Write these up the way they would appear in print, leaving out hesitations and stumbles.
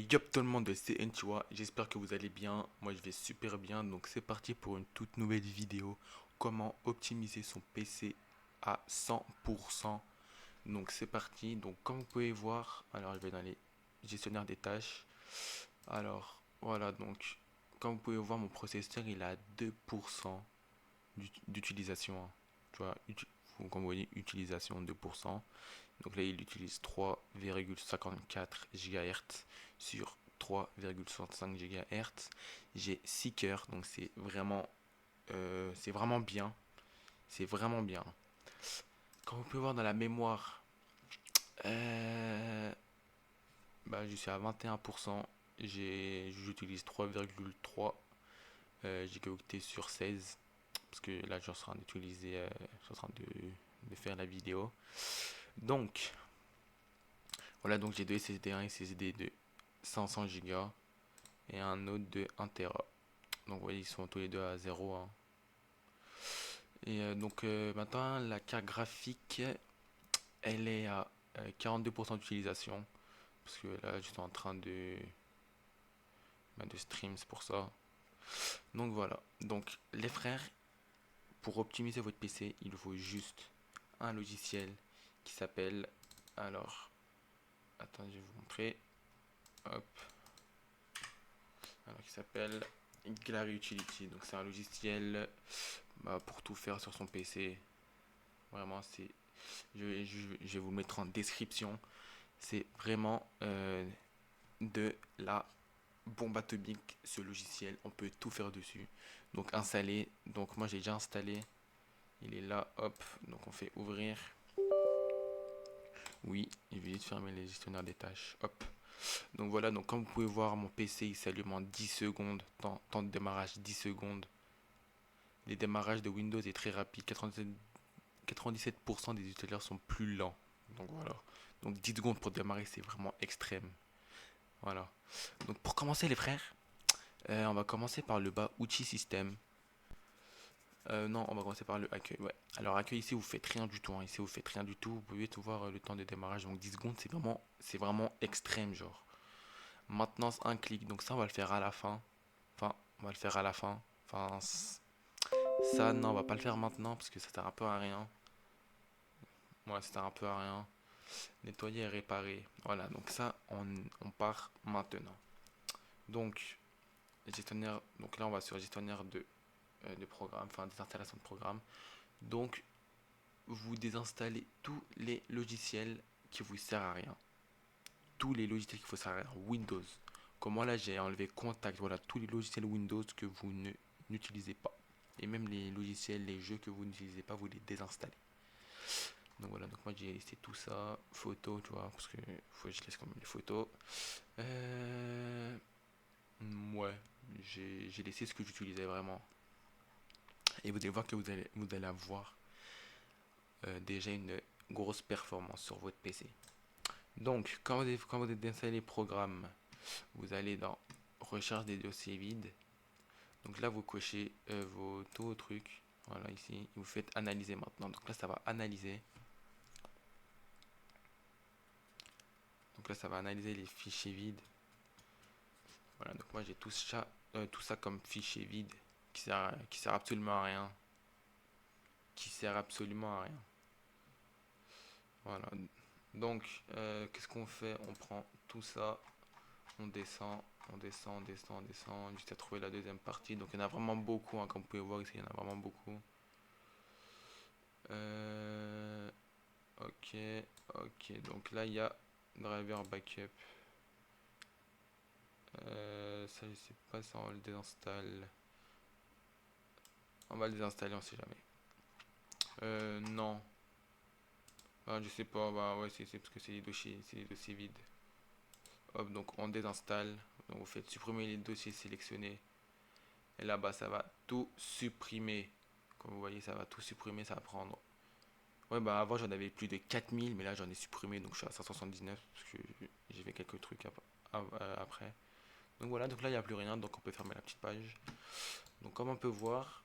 Hey yop tout le monde, c'est Enchiwa, j'espère que vous allez bien, moi je vais super bien, donc c'est parti pour une toute nouvelle vidéo, comment optimiser son PC à 100%, donc c'est parti, donc comme vous pouvez voir, alors je vais dans les gestionnaires des tâches, alors voilà, donc comme vous pouvez voir mon processeur il a 2% d'utilisation, hein. Tu vois, comme vous voyez, utilisation 2%. Donc là, il utilise 3,54 GHz sur 3,65 GHz. J'ai 6 cœurs, donc c'est vraiment bien. C'est vraiment bien. Comme vous pouvez voir dans la mémoire, euh, bah, je suis à 21%. J'utilise 3,3 gigaoctets sur 16. Parce que là, je suis en train d'utiliser, je suis en train de faire la vidéo. Donc, voilà, donc j'ai deux SSD, un SSD de 500 Go et un autre de 1 Tera. Donc vous voyez, ils sont tous les deux à 0, hein. Et maintenant, la carte graphique, elle est à 42% d'utilisation. Parce que là, je suis en train de stream, c'est pour ça. Donc voilà. Donc les frères, pour optimiser votre PC, il faut juste un logiciel qui s'appelle... Alors, attendez, je vais vous montrer. Hop. Alors, qui s'appelle Glary Utility. Donc c'est un logiciel pour tout faire sur son PC. Vraiment, je vais vous le mettre en description. C'est vraiment de la bombe atomique ce logiciel. On peut tout faire dessus. Donc installer. Donc moi j'ai déjà installé. Il est là. Hop. Donc on fait ouvrir. Oui, il veut juste fermer les gestionnaires des tâches. Hop. Donc voilà. Donc comme vous pouvez voir, mon PC il s'allume en 10 secondes. Temps de démarrage 10 secondes. Les démarrages de Windows est très rapide. 97% des utilisateurs sont plus lents. Donc voilà. Donc 10 secondes pour démarrer, c'est vraiment extrême. Voilà. Donc pour commencer les frères, on va commencer par le bas outils système. Non, on va commencer par le accueil. Ouais. Alors accueil ici vous faites rien du tout, hein. Ici vous faites rien du tout. Vous pouvez tout voir le temps de démarrage. Donc 10 secondes, c'est vraiment extrême genre. Maintenance un clic. Donc ça on va le faire à la fin. Enfin, on va le faire à la fin. Enfin, ça non, on va pas le faire maintenant parce que ça sert un peu à rien. Ouais, ça sert un peu à rien. Nettoyer et réparer. Voilà, donc ça, on part maintenant. Donc, gestionnaire, donc là, on va sur gestionnaire de programme, enfin des installations de programme. Donc, vous désinstallez tous les logiciels qui vous servent à rien. Tous les logiciels qui vous servent à rien. Windows. Comme moi, là, j'ai enlevé Contact. Voilà, tous les logiciels Windows que vous n'utilisez pas. Et même les logiciels, les jeux que vous n'utilisez pas, vous les désinstallez. Donc voilà, donc moi j'ai laissé tout ça, photos, tu vois, parce que faut que je laisse quand même les photos. Euh, ouais, j'ai laissé ce que j'utilisais vraiment. Et vous allez voir que vous allez avoir déjà une grosse performance sur votre PC. Donc, quand vous avez installé les programmes, vous allez dans Recherche des dossiers vides. Donc là, vous cochez tous vos trucs. Voilà, ici, vous faites analyser maintenant. Donc là, ça va analyser. Donc là, ça va analyser les fichiers vides. Voilà, donc moi j'ai tout ça comme fichier vide qui sert absolument à rien. Qui sert absolument à rien. Voilà. Donc, qu'est-ce qu'on fait? On prend tout ça, on descend, on descend, on descend, on descend, jusqu'à trouver la deuxième partie. Donc, il y en a vraiment beaucoup, hein, comme vous pouvez voir ici, il y en a vraiment beaucoup. Euh, ok, ok. Donc là, il y a driver backup. Ça, je sais pas si on le désinstalle. On va le désinstaller, on sait jamais. Non. Ah, je sais pas, bah ouais, c'est parce que c'est des dossiers vides. Hop, donc on désinstalle. Donc vous faites supprimer les dossiers sélectionnés. Et là-bas, ça va tout supprimer. Comme vous voyez, ça va tout supprimer, ça va prendre. Ouais, bah avant j'en avais plus de 4000, mais là j'en ai supprimé, donc je suis à 579 parce que j'ai fait quelques trucs après. Donc voilà, donc là il n'y a plus rien, donc on peut fermer la petite page. Donc comme on peut voir,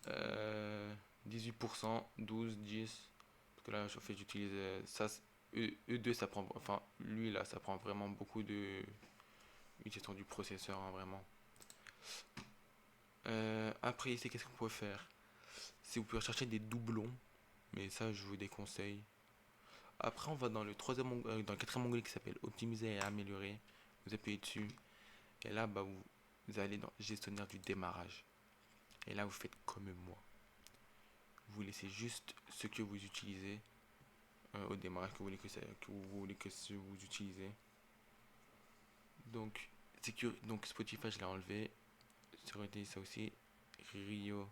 18%, 12, 10. Parce que là, en fait, j'utilise ça. E2, ça prend, enfin, lui là, ça prend vraiment beaucoup de gestion du processeur, hein, vraiment. Après, ici, qu'est-ce qu'on peut faire? Si vous pouvez rechercher des doublons, mais ça, je vous déconseille. Après, on va dans le dans le quatrième onglet qui s'appelle optimiser et améliorer. Vous appuyez dessus. Et là, bah, vous allez dans gestionnaire du démarrage. Et là, vous faites comme moi. Vous laissez juste ce que vous utilisez au démarrage que vous voulez que vous utilisez. Donc, donc Spotify, je l'ai enlevé. Sécurité, ça aussi. Rio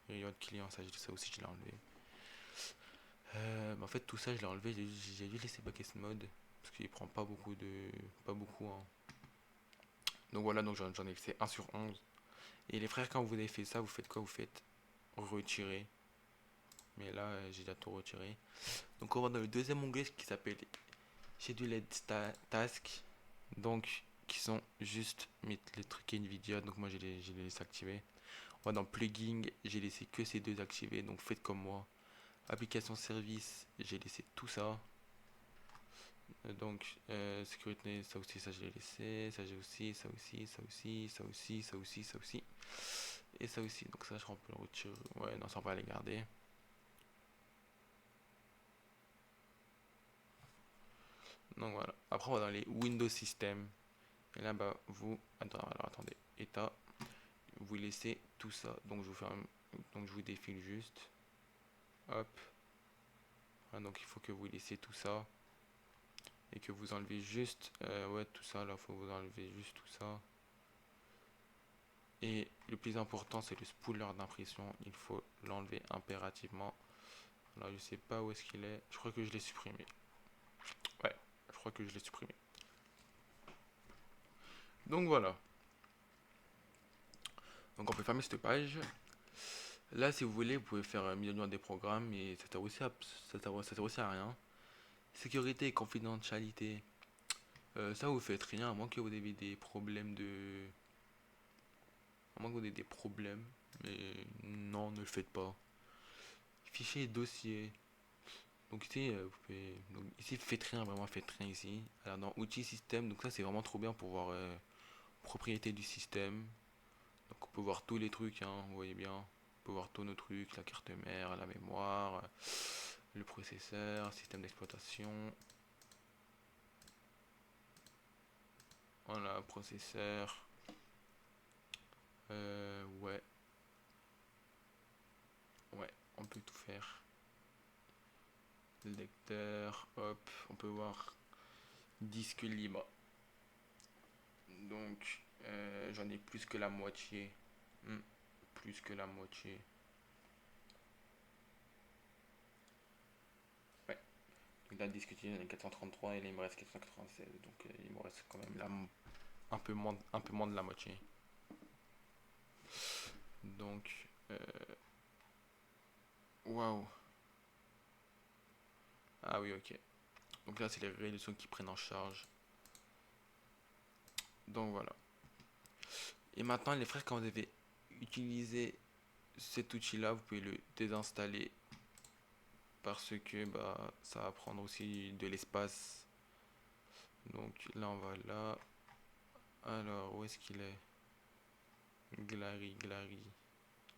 de client, ça aussi, je l'ai enlevé. En fait, tout ça, je l'ai enlevé. J'ai dû laisser Backest Mode parce qu'il prend pas beaucoup de. Pas beaucoup, hein. Donc voilà, donc j'en ai fait 1 sur 11. Et les frères, quand vous avez fait ça, vous faites quoi? Vous faites retirer. Mais là, j'ai déjà tout retiré. Donc on va dans le deuxième onglet qui s'appelle Scheduled Task. Donc, qui sont juste les trucs Nvidia. Donc moi, j'ai les laissé activer. On va dans Plugin, j'ai laissé que ces deux activés. Donc faites comme moi. Application service, j'ai laissé tout ça. Donc, sécurité, ça aussi, ça je l'ai laissé. Ça j'ai aussi, ça aussi, ça aussi, ça aussi, ça aussi, ça aussi. Et ça aussi. Donc ça, je crois qu'on peut le retirer. Ouais, non, ça on va les garder. Donc voilà. Après, on va dans les Windows System. Et là, bah, alors attendez. État. Vous laissez tout ça. Donc donc je vous défile juste. Hop. Voilà, donc il faut que vous laissiez tout ça. Et que vous enlevez juste. Ouais, tout ça. Là, il faut vous enlever juste tout ça. Et le plus important, c'est le spooler d'impression. Il faut l'enlever impérativement. Alors, je sais pas où est-ce qu'il est. Je crois que je l'ai supprimé. Ouais, je crois que je l'ai supprimé. Donc voilà. Donc on peut fermer cette page. Là, si vous voulez, vous pouvez faire mise à jour des programmes, mais ça sert aussi à rien. Sécurité et confidentialité. Ça, vous faites rien, à moins que vous ayez des problèmes de. À moins que vous ayez des problèmes. Mais non, ne le faites pas. Fichier et dossier. Donc ici, faites rien, vraiment faites rien ici. Alors dans outils système, donc ça c'est vraiment trop bien pour voir propriété du système. Donc on peut voir tous les trucs, hein, vous voyez bien. On peut voir tous nos trucs, la carte mère, la mémoire, le processeur, système d'exploitation. Voilà, processeur. Ouais. Ouais, on peut tout faire. Lecteur, hop, on peut voir disque libre. Donc, j'en ai plus que la moitié. Hmm, plus que la moitié. Ouais. Donc, dans le disque dur, j'en ai 433 et là, il me reste 496. Donc, il me reste quand même là, un peu moins de la moitié. Donc, waouh. Ah oui, ok. Donc là, c'est les résolutions qui prennent en charge. Donc voilà. Et maintenant, les frères, quand vous avez utilisé cet outil-là, vous pouvez le désinstaller parce que bah, ça va prendre aussi de l'espace. Donc là, on va là. Alors, où est-ce qu'il est? Glary.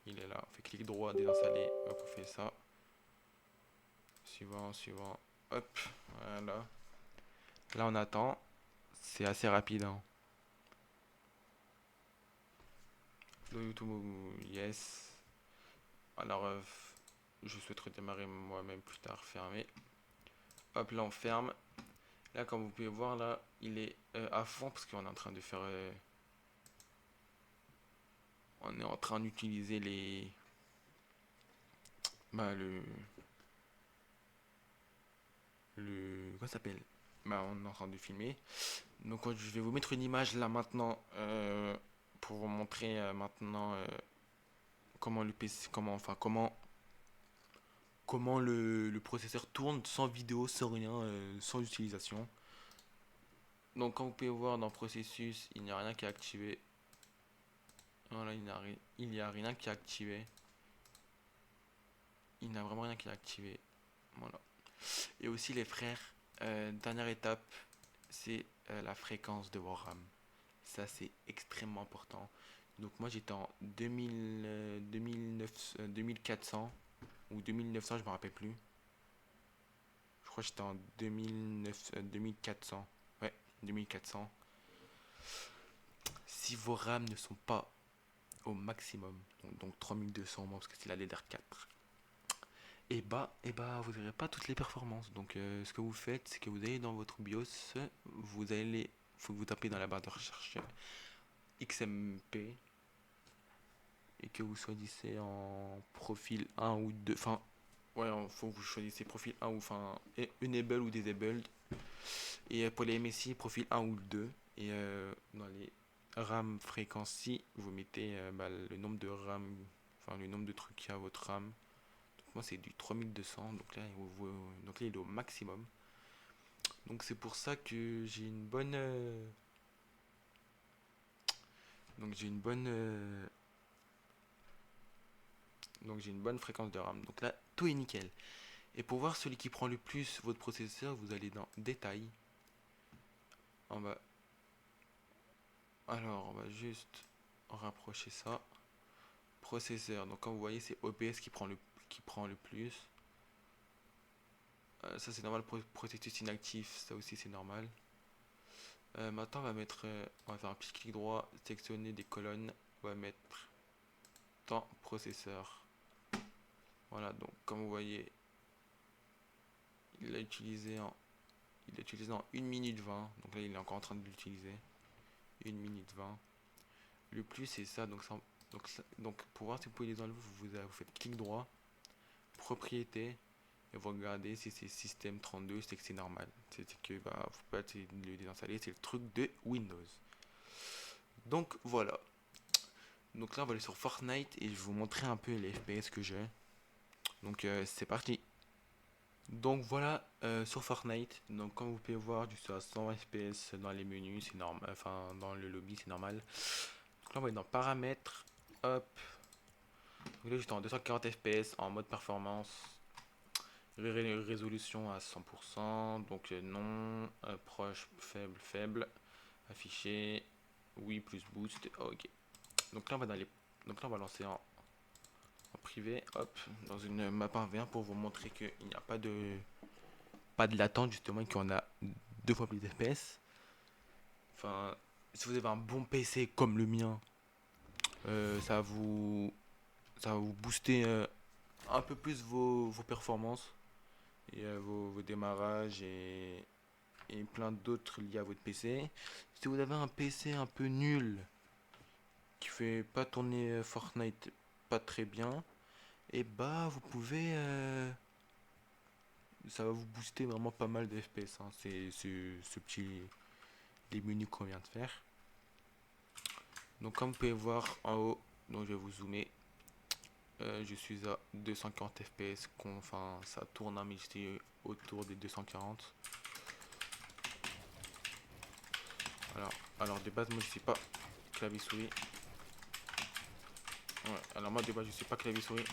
Il est là. On fait clic droit, désinstaller. Hop, on fait ça. Suivant. Hop, voilà. Là, on attend. C'est assez rapide, hein. Le YouTube, yes. Alors, je souhaiterais démarrer moi-même plus tard, fermé. Hop, là, on ferme. Là, comme vous pouvez voir, là, il est à fond parce qu'on est en train de faire. On est en train d'utiliser les. Bah, comment ça s'appelle? Bah, on est en train de filmer. Donc, je vais vous mettre une image là maintenant pour vous montrer maintenant comment le PC. Comment le processeur tourne sans vidéo, sans rien, sans utilisation. Donc, comme vous pouvez voir dans processus, il n'y a rien qui est activé. Voilà, il n'y a rien qui est activé. Il n'y a vraiment rien qui est activé. Voilà. Et aussi les frères, Dernière étape, c'est la fréquence de vos RAM. Ça, c'est extrêmement important. Donc moi, j'étais en 2400 ou 2900, je me rappelle plus. Je crois que j'étais en 2009, 2400. Ouais, 2400. Si vos RAM ne sont pas au maximum, donc 3200 moi, parce que c'est la DDR4, et bah, vous n'aurez pas toutes les performances. Donc, ce que vous faites, c'est que vous allez dans votre BIOS, faut que vous tapez dans la barre de recherche XMP et que vous choisissez en profil 1 ou 2. Enfin, ouais, il faut que vous choisissez profil 1 ou enfin enable ou disable. Et pour les MSI, profil 1 ou 2. Et dans les RAM frequency, vous mettez bah, le nombre de RAM, enfin le nombre de trucs qu'il y a à votre RAM. Donc moi c'est du 3200, donc là il est au maximum. Donc c'est pour ça que j'ai une bonne, donc j'ai une bonne, donc j'ai une bonne fréquence de RAM. Donc là tout est nickel. Et pour voir celui qui prend le plus votre processeur, vous allez dans détails. En bas. Alors on va juste rapprocher ça. Processeur. Donc comme vous voyez, c'est OPS qui prend le plus. Ça c'est normal pour processus inactif, ça aussi c'est normal. Maintenant on va faire un petit clic droit, sélectionner des colonnes, on va mettre temps processeur. Voilà, donc comme vous voyez, il l'a utilisé en, il l'a utilisé en 1 minute 20, donc là il est encore en train de l'utiliser. 1 minute 20. Le plus c'est ça, donc pour voir si vous pouvez les enlever, vous faites clic droit, propriété, et vous regardez si c'est système 32, c'est que c'est normal. C'est que bah, faut pas le désinstaller, c'est le truc de Windows. Donc voilà. Donc là on va aller sur Fortnite et je vais vous montrer un peu les FPS que j'ai. Donc c'est parti. Donc voilà sur Fortnite. Donc comme vous pouvez voir, je suis à 120 FPS dans les menus, c'est normal. Enfin dans le lobby, c'est normal. Donc là on va aller dans paramètres. Hop. Donc là j'étais en 240 FPS en mode performance. Résolution à 100%, donc non, proche, faible, faible, affiché, oui plus boost, ok. Donc là on va donc là on va lancer en privé, hop, dans une map 1v1 pour vous montrer qu'il n'y a pas de latente justement et qu'on a deux fois plus d'FPS. Enfin, si vous avez un bon PC comme le mien, ça va vous booster un peu plus vos performances et vos démarrages et plein d'autres liés à votre PC. Si vous avez un PC un peu nul qui fait pas tourner Fortnite pas très bien, et bah vous pouvez ça va vous booster vraiment pas mal de FPS, hein. C'est ce petit les menus qu'on vient de faire. Donc comme vous pouvez voir en haut, donc je vais vous zoomer. Je suis à 240 FPS, enfin ça tourne, hein, mais j'étais autour des 240. Alors de base moi je suis pas clavier souris. Ouais, alors moi de base je suis pas clavier souris.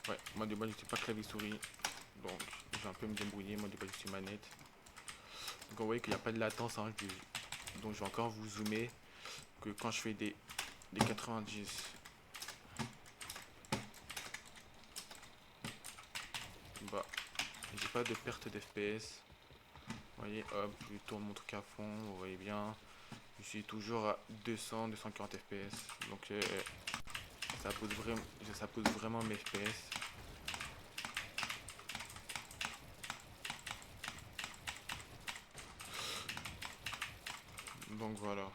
Ouais, moi de base je suis pas clavier souris. Donc je vais un peu me débrouiller, moi de base je suis manette. Donc vous voyez qu'il n'y a pas de latence, hein, donc je vais encore vous zoomer. Que quand je fais des 90, bah j'ai pas de perte d'FPS. Vous voyez, hop, je tourne mon truc à fond, vous voyez bien. Je suis toujours à 240 FPS. Donc ça pose vraiment mes FPS. Donc voilà.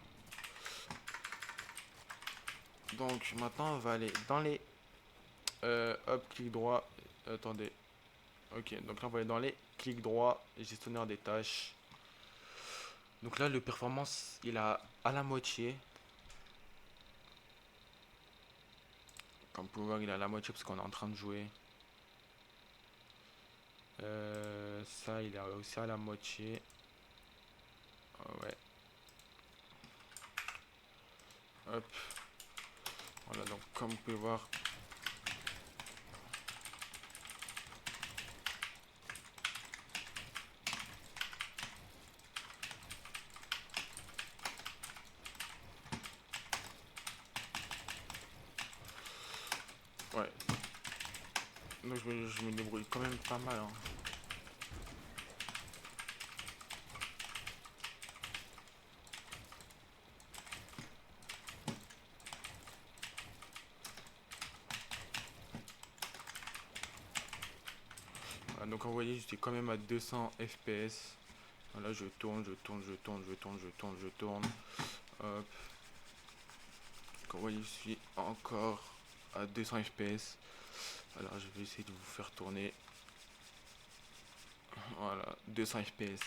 Donc maintenant on va aller dans les hop, clic droit. Attendez. Ok, donc là on va aller dans les clics droit, gestionnaire des tâches. Donc là le performance il a à la moitié. Comme vous pouvez voir il est à la moitié parce qu'on est en train de jouer. Ça il est aussi à la moitié. Ouais. Hop. Voilà, donc comme vous pouvez voir, ouais, donc je me débrouille quand même pas mal, hein. Voilà, donc vous voyez, j'étais quand même à 200 FPS. Voilà, je tourne, je tourne, je tourne, je tourne, je tourne, je tourne. Hop. Donc vous voyez, je suis encore à 200 FPS. Alors je vais essayer de vous faire tourner. Voilà, 200 FPS.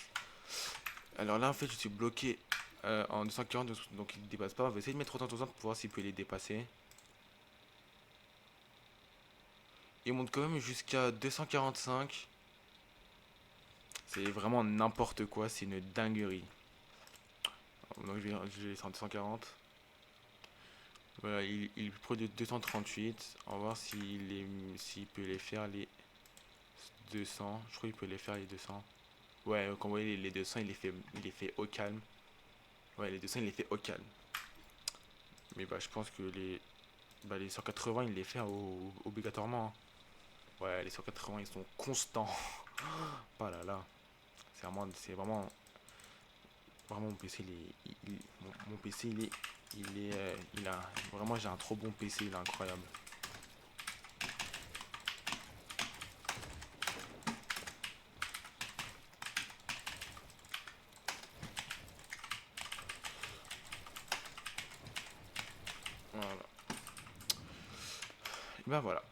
Alors là, en fait, je suis bloqué en 240, donc il ne dépasse pas. On va essayer de mettre 360 pour voir s'il peut les dépasser. Il monte quand même jusqu'à 245. C'est vraiment n'importe quoi, c'est une dinguerie. Donc je vais en 240. Voilà, il produit 238. On va voir s'il peut les faire les 200. Je crois qu'il peut les faire les 200. Ouais, quand vous voyez les 200, il les fait au calme. Ouais, les 200, il les fait au calme. Mais bah, je pense que les 180, il les fait obligatoirement, hein. Ouais, les 180, ils sont constants. Oh là là. C'est vraiment mon PC, mon PC, vraiment, j'ai un trop bon PC, il est incroyable. Voilà. Et ben voilà.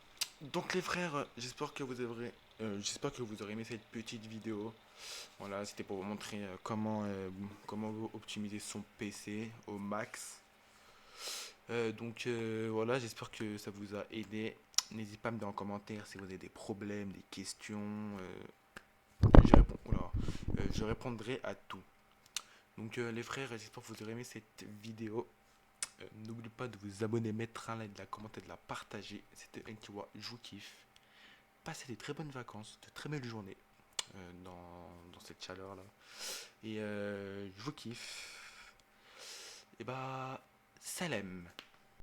Donc les frères, j'espère que vous aurez aimé cette petite vidéo. Voilà, c'était pour vous montrer comment vous optimiser son PC au max. Donc voilà, j'espère que ça vous a aidé. N'hésitez pas à me dire en commentaire si vous avez des problèmes, des questions. Je répondrai à tout. Donc les frères, j'espère que vous aurez aimé cette vidéo. N'oubliez pas de vous abonner, mettre un like, de la commenter, de la partager. C'était Nkiwa, je vous kiffe. Passez de très bonnes vacances, de très belles journées dans cette chaleur là. Et je vous kiffe. Et bah, salam.